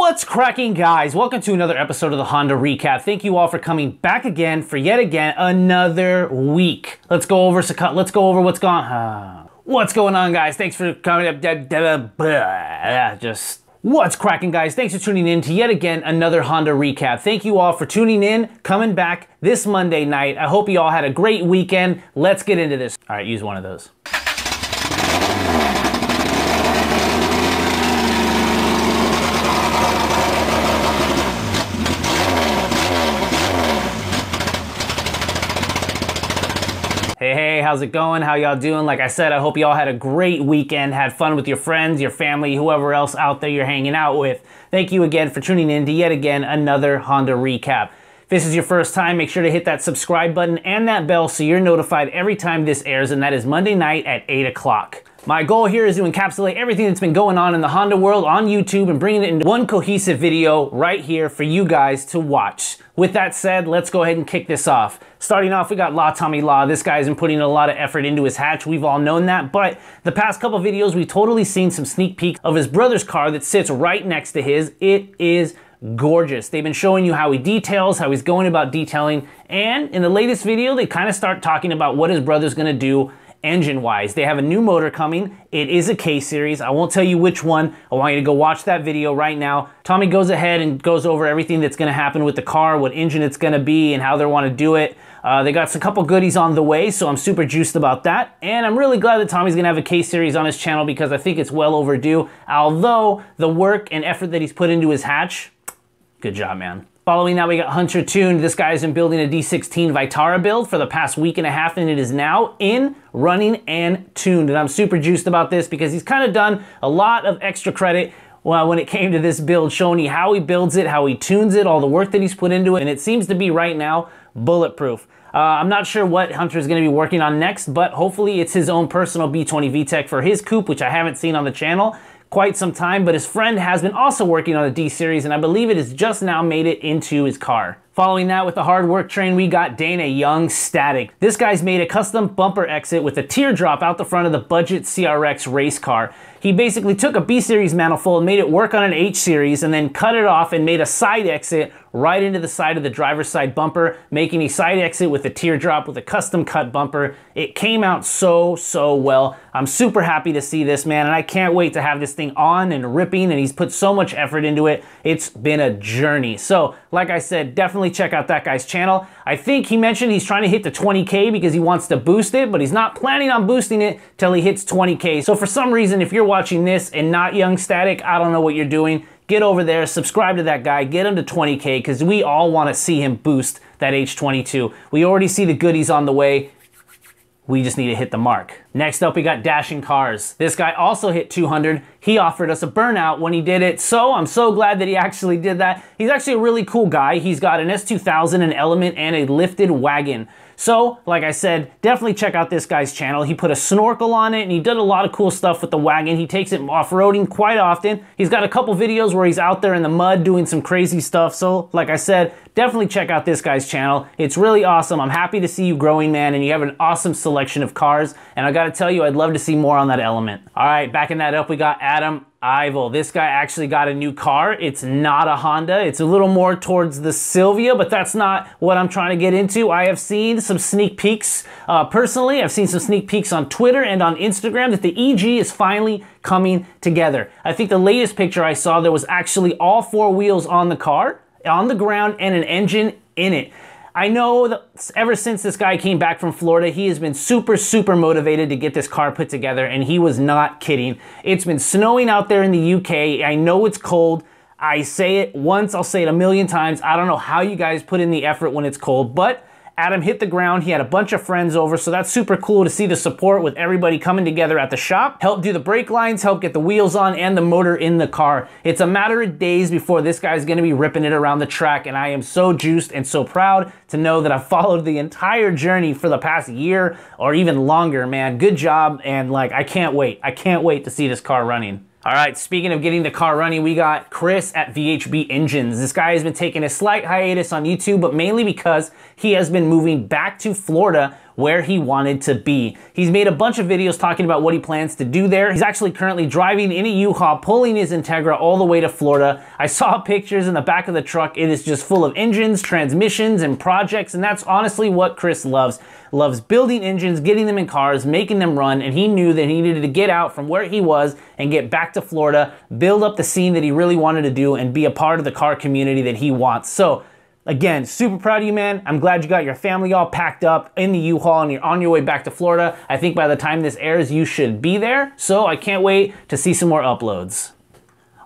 What's cracking, guys? Welcome to another episode of the Honda Recap. Thank you all for coming back again for yet again another week. Let's go over what's going on, guys. Thanks for coming up. What's cracking, guys? Thanks for tuning in to yet again another Honda Recap. Thank you all for tuning in, coming back this Monday night. I hope you all had a great weekend. Let's get into this. All right, use one of those. Hey, how's it going? How y'all doing? Like I said, I hope y'all had a great weekend, had fun with your friends, your family, whoever else out there you're hanging out with. Thank you again for tuning in to yet again another Honda Recap. If this is your first time, make sure to hit that subscribe button and that bell so you're notified every time this airs, and that is Monday night at 8 o'clock. My goal here is to encapsulate everything that's been going on in the Honda world on YouTube and bringing it into one cohesive video right here for you guys to watch. With that said, let's go ahead and kick this off. Starting off, we got latommyla. This guy's been putting a lot of effort into his hatch. We've all known that, but the past couple videos, we've totally seen some sneak peeks of his brother's car that sits right next to his. It is gorgeous. They've been showing you how he details, how he's going about detailing, and in the latest video, they kind of start talking about what his brother's gonna do engine-wise. They have a new motor coming. It is a K-Series. I won't tell you which one. I want you to go watch that video right now. Tommy goes ahead and goes over everything that's gonna happen with the car, what engine it's gonna be, and how they want to do it. They got a couple goodies on the way, so I'm super juiced about that. And I'm really glad that Tommy's gonna have a K-Series on his channel because I think it's well overdue. Although the work and effort that he's put into his hatch, good job, man. Following that, we got Huntertuned. This guy's been building a D16 Vitara build for the past week and a half, and it is now in, running, and tuned. And I'm super juiced about this because he's kind of done a lot of extra credit when it came to this build, showing you how he builds it, how he tunes it, all the work that he's put into it, and it seems to be right now bulletproof. I'm not sure what Hunter's going to be working on next, but hopefully it's his own personal B20 Vtec for his coupe, which I haven't seen on the channel quite some time, but his friend has been also working on a D-Series, and I believe it has just now made it into his car. Following that with the hard work train, we got Dana Youngstatic. This guy's made a custom bumper exit with a teardrop out the front of the budget CRX race car. He basically took a B-Series manifold, made it work on an H-Series, and then cut it off and made a side exit right into the side of the driver's side bumper, making a side exit with a teardrop with a custom cut bumper. It came out so well. I'm super happy to see this, man, and I can't wait to have this thing on and ripping, and he's put so much effort into it. It's been a journey. So, like I said, definitely check out that guy's channel. I think he mentioned he's trying to hit the 20K because he wants to boost it, but he's not planning on boosting it till he hits 20K. So for some reason, if you're watching this and not Youngstatic, I don't know what you're doing. Get over there, subscribe to that guy, get him to 20K because we all want to see him boost that H22. We already see the goodies on the way. We just need to hit the mark. Next up, we got Dashing Cars. This guy also hit 200. He offered us a burnout when he did it, so I'm so glad that he actually did that. He's actually a really cool guy. He's got an S2000, an Element, and a lifted wagon. So, like I said, definitely check out this guy's channel. He put a snorkel on it, and he did a lot of cool stuff with the wagon. He takes it off-roading quite often. He's got a couple videos where he's out there in the mud doing some crazy stuff. So, like I said, definitely check out this guy's channel. It's really awesome. I'm happy to see you growing, man, and you have an awesome selection of cars. And I gotta tell you, I'd love to see more on that Element. All right, backing that up, we got Ivell. This guy actually got a new car. It's not a Honda. It's a little more towards the Silvia, but that's not what I'm trying to get into. I have seen some sneak peeks. Personally, I've seen some sneak peeks on Twitter and on Instagram that the EG is finally coming together. I think the latest picture I saw, there was actually all four wheels on the car, on the ground, and an engine in it. I know that ever since this guy came back from Florida, he has been super motivated to get this car put together, and he was not kidding. It's been snowing out there in the UK. I know it's cold. I say it once, I'll say it a million times. I don't know how you guys put in the effort when it's cold, but Adam hit the ground. He had a bunch of friends over, so that's super cool to see the support with everybody coming together at the shop. Help do the brake lines, help get the wheels on and the motor in the car. It's a matter of days before this guy's gonna be ripping it around the track, and I am so juiced and so proud to know that I've followed the entire journey for the past year or even longer, man. Good job, and like, I can't wait. I can't wait to see this car running. All right, speaking of getting the car running, we got Chris at VHB Engines. This guy has been taking a slight hiatus on YouTube, but mainly because he has been moving back to Florida where he wanted to be. He's made a bunch of videos talking about what he plans to do there. He's actually currently driving in a U-Haul, pulling his Integra all the way to Florida. I saw pictures in the back of the truck. It is just full of engines, transmissions, and projects, and that's honestly what Chris loves. Loves building engines, getting them in cars, making them run, and he knew that he needed to get out from where he was and get back to Florida, build up the scene that he really wanted to do, and be a part of the car community that he wants. So again, super proud of you, man. I'm glad you got your family all packed up in the U-Haul and you're on your way back to Florida. I think by the time this airs, you should be there. So I can't wait to see some more uploads.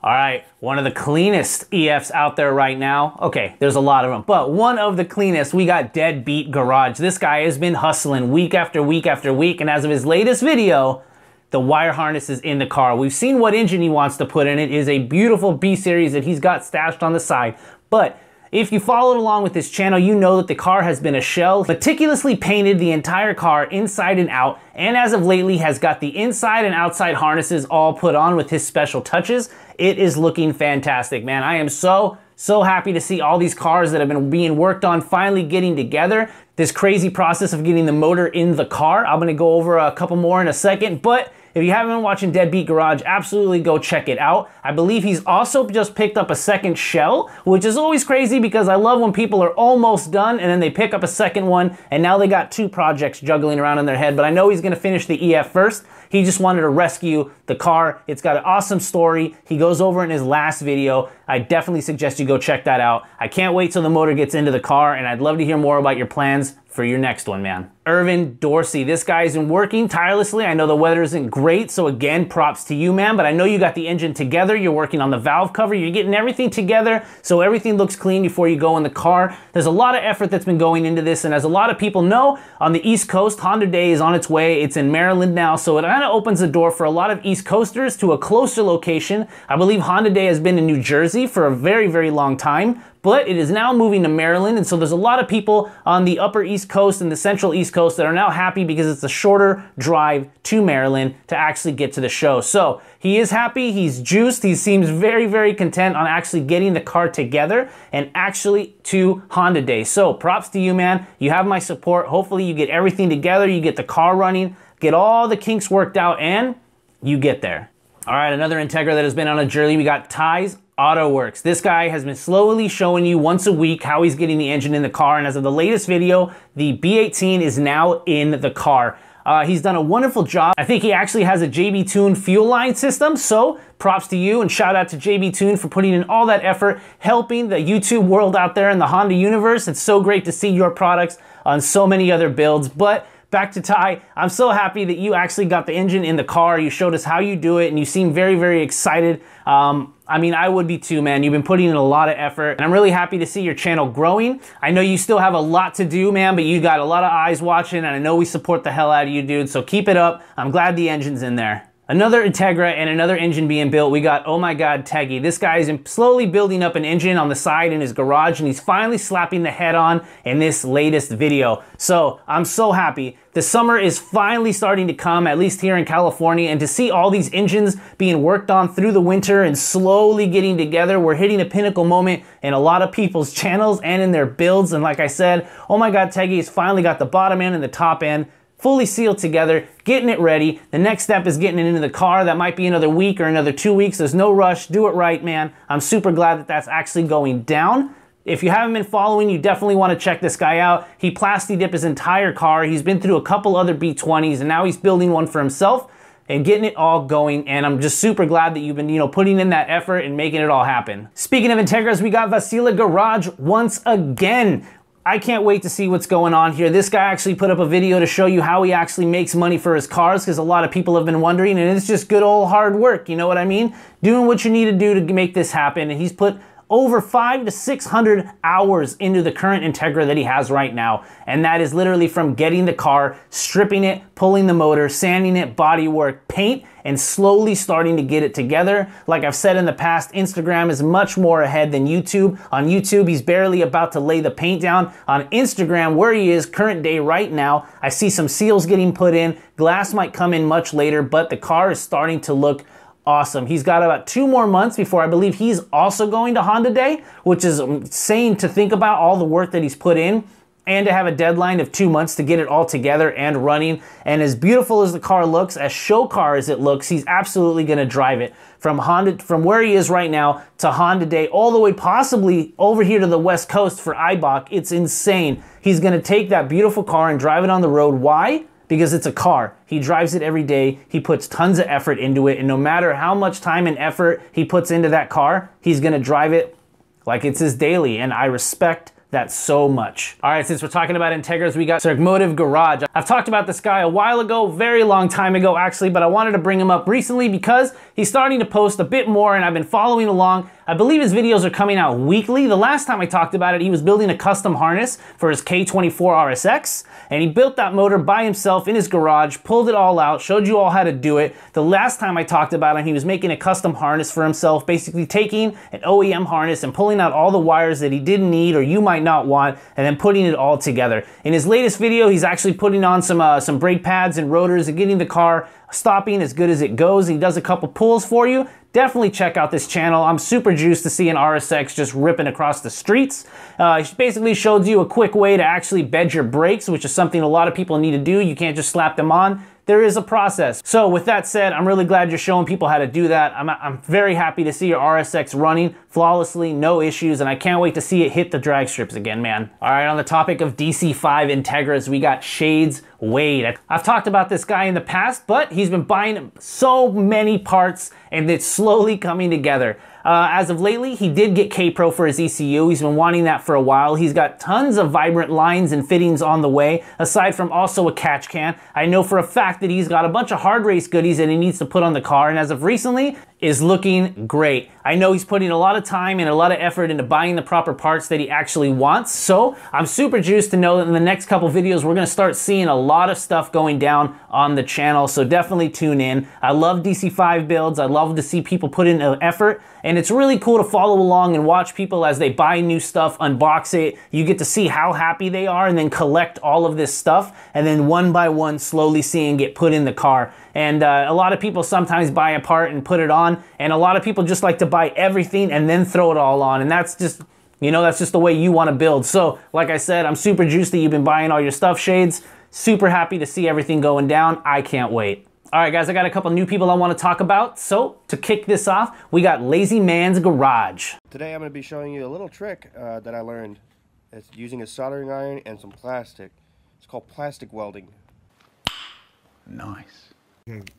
All right, one of the cleanest EFs out there right now. Okay, there's a lot of them, but one of the cleanest, we got Deadbeat Garage. This guy has been hustling week after week after week, and as of his latest video, the wire harness is in the car. We've seen what engine he wants to put in it. It is a beautiful B-Series that he's got stashed on the side, but if you followed along with this channel, you know that the car has been a shell, meticulously painted the entire car inside and out, and as of lately has got the inside and outside harnesses all put on with his special touches. It is looking fantastic, man. I am so happy to see all these cars that have been being worked on finally getting together. This crazy process of getting the motor in the car. I'm gonna go over a couple more in a second, but if you haven't been watching Deadbeat Garage, absolutely go check it out. I believe he's also just picked up a second shell, which is always crazy because I love when people are almost done and then they pick up a second one and now they got two projects juggling around in their head, but I know he's gonna finish the EF first. He just wanted to rescue the car. It's got an awesome story. He goes over in his last video. I definitely suggest you go check that out. I can't wait till the motor gets into the car, and I'd love to hear more about your plans for your next one, man. Irvin Dorsey, this guy's been working tirelessly. I know the weather isn't great, so again, props to you, man, but I know you got the engine together. You're working on the valve cover. You're getting everything together so everything looks clean before you go in the car. There's a lot of effort that's been going into this, and as a lot of people know, on the East Coast, Honda Day is on its way. It's in Maryland now, so it kind of opens the door for a lot of East Coasters to a closer location. I believe Honda Day has been in New Jersey for a very long time, but it is now moving to Maryland, and so there's a lot of people on the upper East Coast and the central East Coast that are now happy because it's a shorter drive to Maryland to actually get to the show. So he is happy, he's juiced, he seems very content on actually getting the car together and actually to Honda Day. So props to you, man. You have my support. Hopefully you get everything together, you get the car running, get all the kinks worked out, and you get there. All right, another Integra that has been on a journey. We got Ty's Autoworks. This guy has been slowly showing you once a week how he's getting the engine in the car, and as of the latest video, the B18 is now in the car. He's done a wonderful job. I think he actually has a JB Tune fuel line system, so props to you and shout out to JB Tune for putting in all that effort, helping the YouTube world out there in the Honda universe. It's so great to see your products on so many other builds, but back to Ty, I'm so happy that you actually got the engine in the car. You showed us how you do it and you seem very excited. I mean, I would be too, man. You've been putting in a lot of effort and I'm really happy to see your channel growing. I know you still have a lot to do, man, but you got a lot of eyes watching and I know we support the hell out of you, dude. So keep it up. I'm glad the engine's in there. Another Integra and another engine being built. We got OMG Tegggy. This guy is slowly building up an engine on the side in his garage and he's finally slapping the head on in this latest video. So I'm so happy. The summer is finally starting to come, at least here in California, and to see all these engines being worked on through the winter and slowly getting together, we're hitting a pinnacle moment in a lot of people's channels and in their builds. And like I said, OMG Tegggy has finally got the bottom end and the top end fully sealed together, getting it ready. The next step is getting it into the car. That might be another week or another 2 weeks. There's no rush. Do it right, man. I'm super glad that that's actually going down. If you haven't been following, you definitely want to check this guy out. He plasti-dipped his entire car. He's been through a couple other B20s, and now he's building one for himself and getting it all going, and I'm just super glad that you've been, putting in that effort and making it all happen. Speaking of Integras, we got Vasily Garage once again. I can't wait to see what's going on here. This guy actually put up a video to show you how he actually makes money for his cars, because a lot of people have been wondering, and it's just good old hard work, you know what I mean? Doing what you need to do to make this happen, and he's put over 500 to 600 hours into the current Integra that he has right now. And that is literally from getting the car, stripping it, pulling the motor, sanding it, bodywork, paint, and slowly starting to get it together. Like I've said in the past, Instagram is much more ahead than YouTube. On YouTube, he's barely about to lay the paint down. On Instagram, where he is current day right now, I see some seals getting put in. Glass might come in much later, but the car is starting to look awesome. He's got about 2 more months before I believe he's also going to Honda Day, which is insane to think about all the work that he's put in. and to have a deadline of 2 months to get it all together and running. And as beautiful as the car looks, as show car as it looks, he's absolutely going to drive it from where he is right now to Honda Day, all the way possibly over here to the West Coast for Ibach. It's insane. He's going to take that beautiful car and drive it on the road. Why? Because it's a car. He drives it every day. He puts tons of effort into it. And no matter how much time and effort he puts into that car, he's going to drive it like it's his daily. And I respect that so much. All right, since we're talking about Integras, we got SERGMOTIVE Garage. I've talked about this guy a while ago, very long time ago actually, but I wanted to bring him up recently because he's starting to post a bit more and I've been following along. I believe his videos are coming out weekly. The last time I talked about it, he was building a custom harness for his K24 RSX, and he built that motor by himself in his garage, pulled it all out, showed you all how to do it. The last time I talked about him, he was making a custom harness for himself, basically taking an OEM harness and pulling out all the wires that he didn't need or you might not want, and then putting it all together. In his latest video, he's actually putting on some brake pads and rotors and getting the car stopping as good as it goes. He does a couple pulls for you. Definitely check out this channel. I'm super juiced to see an RSX just ripping across the streets. He basically showed you a quick way to actually bed your brakes, which is something a lot of people need to do. You can't just slap them on. There is a process. So with that said, I'm really glad you're showing people how to do that. I'm very happy to see your RSX running flawlessly, no issues, and I can't wait to see it hit the drag strips again, man. All right, on the topic of DC5 Integras, we got Shades Wade. I've talked about this guy in the past, but he's been buying so many parts and it's slowly coming together. As of lately, he did get K-Pro for his ECU. He's been wanting that for a while. He's got tons of vibrant lines and fittings on the way, aside from also a catch can. I know for a fact that he's got a bunch of hard race goodies that he needs to put on the car, and as of recently, is looking great. I know he's putting a lot of time and a lot of effort into buying the proper parts that he actually wants, so I'm super juiced to know that in the next couple videos, we're gonna start seeing a lot of stuff going down on the channel, so definitely tune in. I love DC5 builds. I love to see people put in an effort, and it's really cool to follow along and watch people as they buy new stuff, unbox it. You get to see how happy they are and then collect all of this stuff, and then one by one slowly seeing get put in the car. And a lot of people sometimes buy a part and put it on, and a lot of people just like to buy everything and then throw it all on, and that's just, you know, that's just the way you want to build. So, like I said, I'm super juiced that you've been buying all your stuff, Shades. Super happy to see everything going down. I can't wait. All right, guys, I got a couple new people I want to talk about. So, to kick this off, we got Lazymangarage. Today I'm going to be showing you a little trick that I learned. It's using a soldering iron and some plastic. It's called plastic welding. Nice.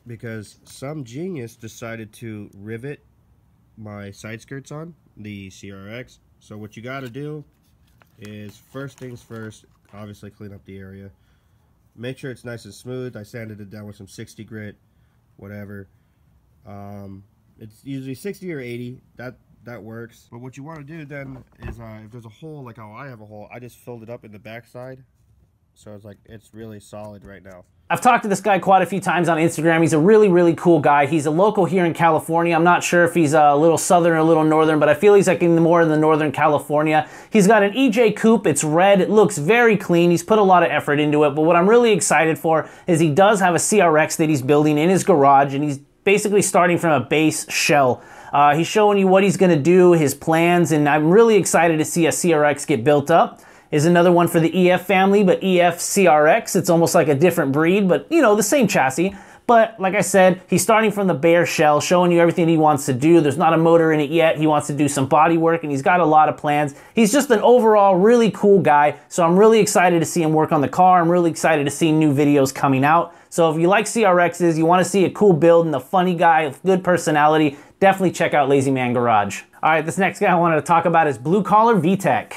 Because some genius decided to rivet my side skirts on the CRX. So what you got to do is, first things first, obviously clean up the area. Make sure it's nice and smooth. I sanded it down with some 60 grit, whatever. It's usually 60 or 80. That works. But what you want to do then is, if there's a hole, like how I have a hole, I just filled it up in the backside. So it's like, it's really solid right now. I've talked to this guy quite a few times on Instagram. He's a really, really cool guy. He's a local here in California. I'm not sure if he's a little southern or a little northern, but I feel he's like more in the northern California. He's got an EJ Coupe. It's red. It looks very clean. He's put a lot of effort into it, but what I'm really excited for is he does have a CRX that he's building in his garage, and he's basically starting from a base shell. He's showing you what he's going to do, his plans, and I'm really excited to see a CRX get built up. Is another one for the EF family, but EF CRX. It's almost like a different breed, but you know, the same chassis. But like I said, he's starting from the bare shell, showing you everything he wants to do. There's not a motor in it yet. He wants to do some body work, and he's got a lot of plans. He's just an overall really cool guy, so I'm really excited to see him work on the car. I'm really excited to see new videos coming out. So if you like CRXs, you want to see a cool build and a funny guy with good personality, definitely check out Lazymangarage. All right, this next guy I wanted to talk about is Bluecollar Vtec.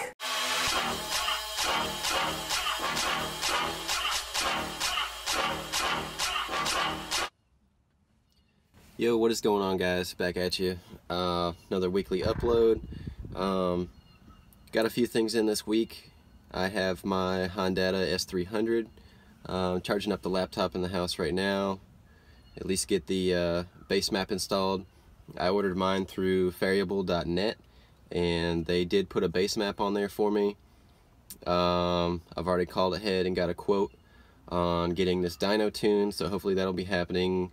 Yo, what is going on, guys? Back at you. Another weekly upload. Got a few things in this week. I have my Honda S300. Charging up the laptop in the house right now. At least get the base map installed. I ordered mine through variable.net, and they did put a base map on there for me. I've already called ahead and got a quote on getting this dyno tuned, so hopefully that'll be happening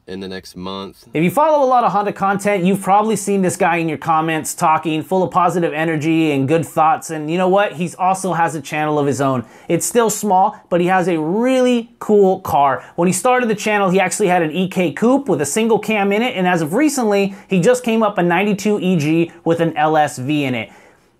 in the next month. If you follow a lot of Honda content, you've probably seen this guy in your comments talking, full of positive energy and good thoughts. And you know what? He also has a channel of his own. It's still small, but he has a really cool car. When he started the channel, he actually had an EK Coupe with a single cam in it. And as of recently, he just came up a 92 EG with an LSV in it.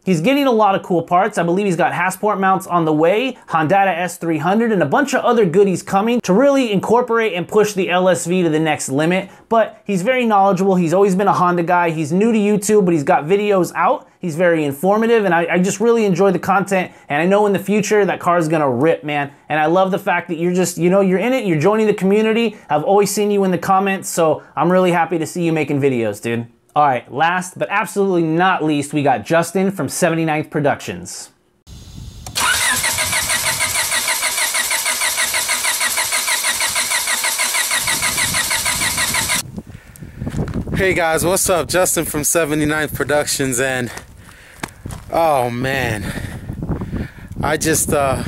He's getting a lot of cool parts. I believe he's got Hasport mounts on the way, Honda S300, and a bunch of other goodies coming to really incorporate and push the LSV to the next limit. But he's very knowledgeable. He's always been a Honda guy. He's new to YouTube, but he's got videos out. He's very informative, and I just really enjoy the content. And I know in the future that car is gonna rip, man. And I love the fact that you're just, you know, you're in it, you're joining the community. I've always seen you in the comments, so I'm really happy to see you making videos, dude. All right, last but absolutely not least, we got Justin from 79th Productions. Hey guys, what's up? Justin from 79th Productions, and oh man, I just God,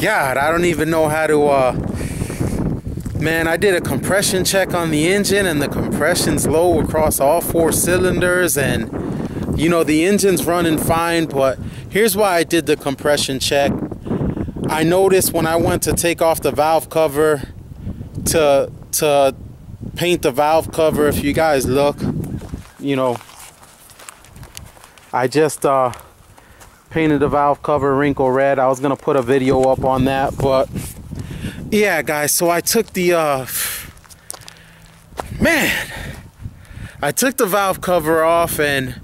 I don't even know how to man, I did a compression check on the engine, and the compression's low across all 4 cylinders, and you know, the engine's running fine. But here's why I did the compression check. I noticed when I went to take off the valve cover to paint the valve cover, if you guys look, you know, I just painted the valve cover wrinkle red. I was gonna put a video up on that, but yeah, guys, so I took the, I took the valve cover off, and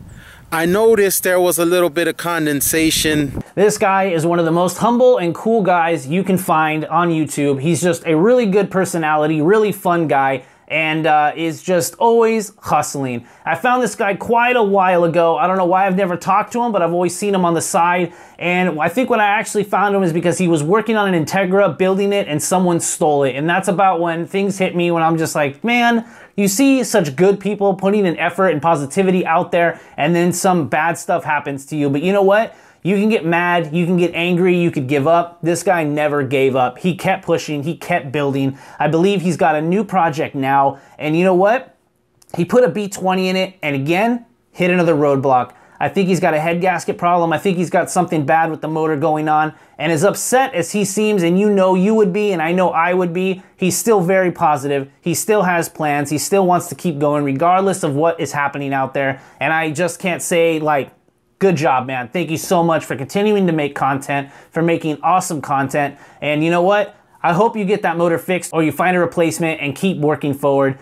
I noticed there was a little bit of condensation. This guy is one of the most humble and cool guys you can find on YouTube. He's just a really good personality, really fun guy, and is just always hustling. I found this guy quite a while ago. I don't know why I've never talked to him, but I've always seen him on the side. And I think when I actually found him is because he was working on an Integra, building it, and someone stole it. And that's about when things hit me, when I'm just like, man, you see such good people putting an effort and positivity out there, and then some bad stuff happens to you. But you know what? You can get mad, you can get angry, you could give up. This guy never gave up. He kept pushing, he kept building. I believe he's got a new project now, and you know what? He put a B20 in it, and again, hit another roadblock. I think he's got a head gasket problem. I think he's got something bad with the motor going on, and as upset as he seems, and you know you would be, and I know I would be, he's still very positive. He still has plans. He still wants to keep going regardless of what is happening out there, and I just can't say, like, good job, man. Thank you so much for continuing to make content, for making awesome content. And you know what? I hope you get that motor fixed or you find a replacement and keep working forward.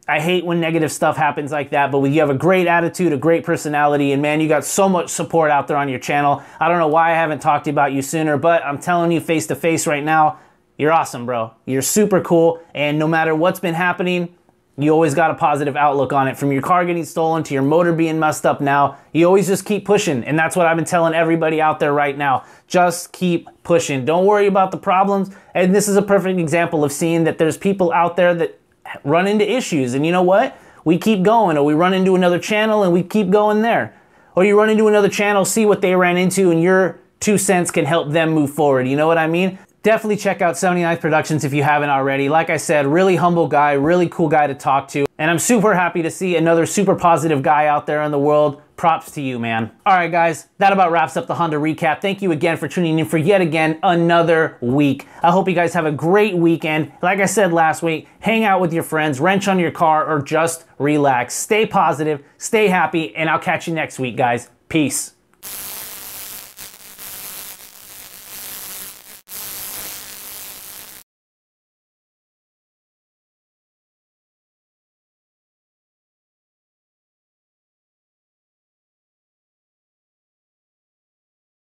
I hate when negative stuff happens like that, but you have a great attitude, a great personality, and man, you got so much support out there on your channel. I don't know why I haven't talked about you sooner, but I'm telling you face to face right now, you're awesome, bro. You're super cool, and no matter what's been happening, you always got a positive outlook on it. From your car getting stolen to your motor being messed up now, you always just keep pushing. And that's what I've been telling everybody out there right now. Just keep pushing. Don't worry about the problems. And this is a perfect example of seeing that there's people out there that run into issues. And you know what? We keep going, or we run into another channel and we keep going there. Or you run into another channel, see what they ran into, and your 2 cents can help them move forward. You know what I mean? Definitely check out 79th Productions if you haven't already. Like I said, really humble guy, really cool guy to talk to. And I'm super happy to see another super positive guy out there in the world. Props to you, man. All right, guys, that about wraps up the Honda recap. Thank you again for tuning in for yet again another week. I hope you guys have a great weekend. Like I said last week, hang out with your friends, wrench on your car, or just relax. Stay positive, stay happy, and I'll catch you next week, guys. Peace.